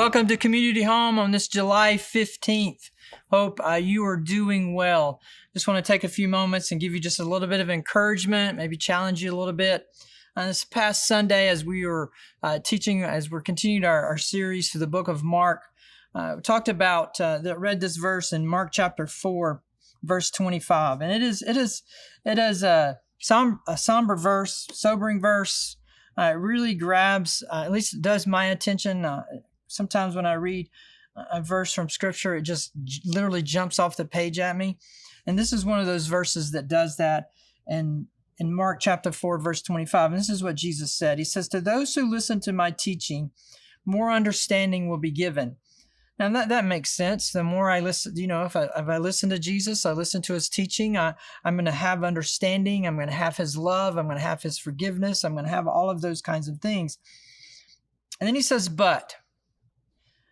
Welcome to Community Home on this July 15th. Hope you are doing well. Just want to take a few moments and give you just a little bit of encouragement, maybe challenge you a little bit. This past Sunday, as we were teaching, as we're continuing our series through the book of Mark, we talked about, read this verse in Mark chapter 4, verse 25. And it is a somber verse, sobering verse. It really grabs, at least it does my attention. Sometimes when I read a verse from Scripture, it just literally jumps off the page at me. And this is one of those verses that does that. And in Mark chapter 4, verse 25, and this is what Jesus said. He says, "To those who listen to my teaching, more understanding will be given." Now that makes sense. The more I listen, if I listen to Jesus, I listen to his teaching, I'm going to have understanding. I'm going to have his love. I'm going to have his forgiveness. I'm going to have all of those kinds of things. And then he says, but.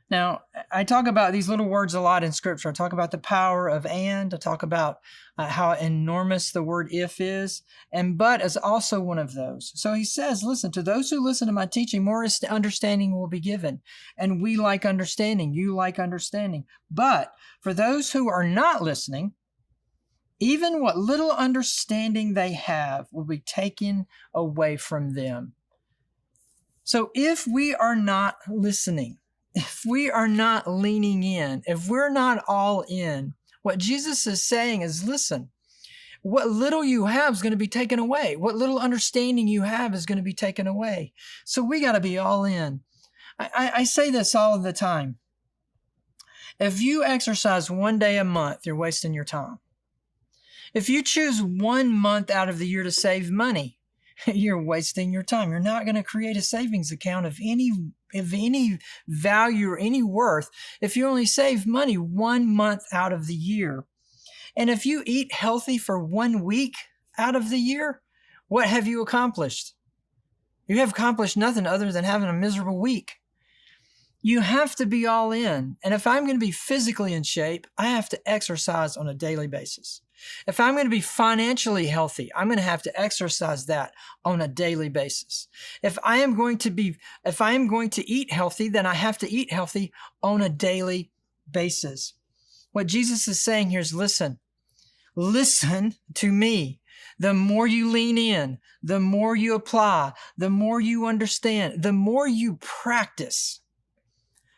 Now, I talk about these little words a lot in Scripture. I talk about the power of and. I talk about how enormous the word if is. And but is also one of those. So he says, listen, to those who listen to my teaching, more understanding will be given. And we like understanding. You like understanding. But for those who are not listening, even what little understanding they have will be taken away from them. So if we are not listening, if we are not leaning in, if we're not all in, what Jesus is saying is, listen, what little you have is going to be taken away. What little understanding you have is going to be taken away. So we got to be all in. I say this all the time. If you exercise one day a month, you're wasting your time. If you choose 1 month out of the year to save money, you're wasting your time. You're not going to create a savings account of any value or any worth if you only save money 1 month out of the year. And if you eat healthy for 1 week out of the year, what have you accomplished? You have accomplished nothing other than having a miserable week. You have to be all in. And if I'm going to be physically in shape, I have to exercise on a daily basis. If I'm going to be financially healthy, I'm going to have to exercise that on a daily basis. If I am going to eat healthy, then I have to eat healthy on a daily basis. What Jesus is saying here is listen to me. The more you lean in, the more you apply, the more you understand, the more you practice,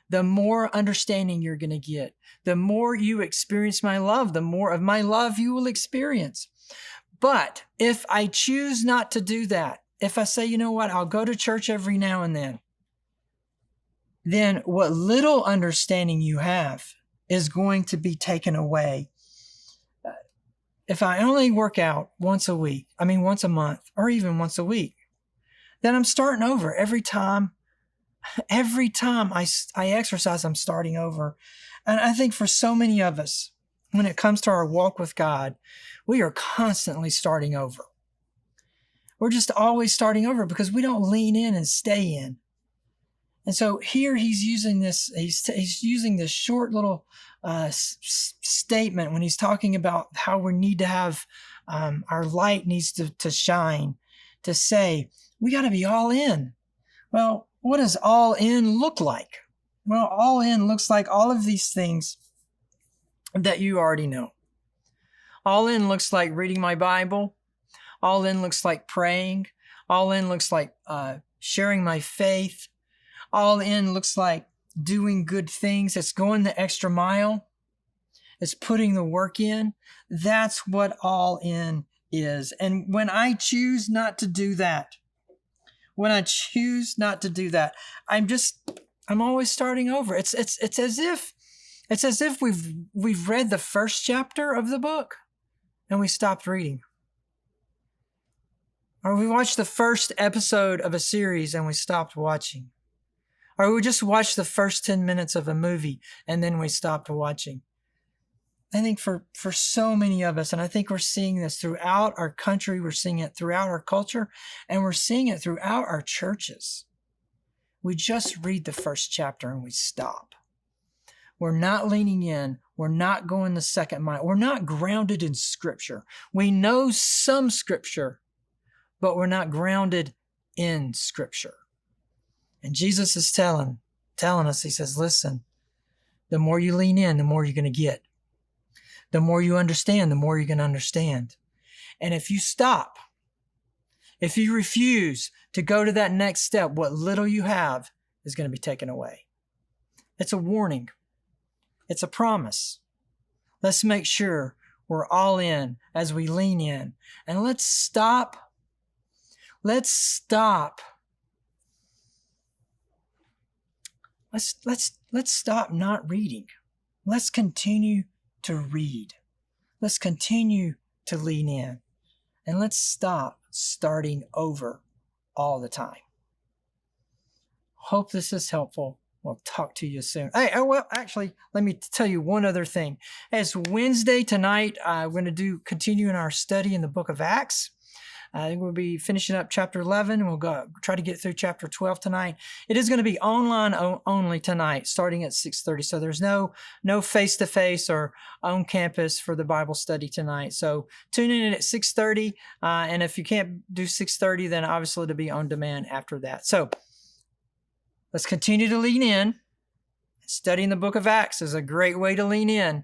the more understanding you're going to get. The more you experience my love, the more of my love you will experience. But if I choose not to do that, if I say, you know what, I'll go to church every now and then what little understanding you have is going to be taken away. If I only work out once a month, or even once a week, then I'm starting over every time. Every time I exercise, I'm starting over. And I think for so many of us, when it comes to our walk with God, we are constantly starting over. We're just always starting over because we don't lean in and stay in. And so here he's using this, he's using this short little statement when he's talking about how we need to have, our light needs to shine, to say, we got to be all in. Well, what does all in look like? Well, all in looks like all of these things that you already know. All in looks like reading my Bible. All in looks like praying. All in looks like sharing my faith. All in looks like doing good things. It's going the extra mile. It's putting the work in. That's what all in is. And when I choose not to do that, I'm always starting over. It's as if we've read the first chapter of the book and we stopped reading. Or we watched the first episode of a series and we stopped watching. Or we just watched the first 10 minutes of a movie and then we stopped watching. I think for so many of us, and I think we're seeing this throughout our country, we're seeing it throughout our culture, and we're seeing it throughout our churches. We just read the first chapter and we stop. We're not leaning in. We're not going the second mile. We're not grounded in Scripture. We know some Scripture, but we're not grounded in Scripture. And Jesus is telling telling us. He says, listen, the more you lean in, the more you're going to get. The more you understand, the more you're going to understand. And if you stop, if you refuse to go to that next step, what little you have is going to be taken away. It's a warning. It's a promise. Let's make sure we're all in as we lean in. And let's stop. Let's stop not reading. Let's continue to read. Let's continue to lean in. And let's stop starting over all the time. Hope this is helpful. We'll talk to you soon. Hey, actually, let me tell you one other thing. As Wednesday tonight, we're going to continue in our study in the book of Acts. I think we'll be finishing up chapter 11. We'll try to get through chapter 12 tonight. It is going to be online only tonight, starting at 6:30. So there's no face-to-face or on campus for the Bible study tonight. So tune in at 6:30. And if you can't do 6:30, then obviously it'll be on demand after that. So let's continue to lean in. Studying the book of Acts is a great way to lean in.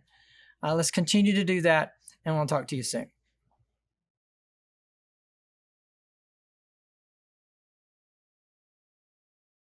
Let's continue to do that, and we'll talk to you soon.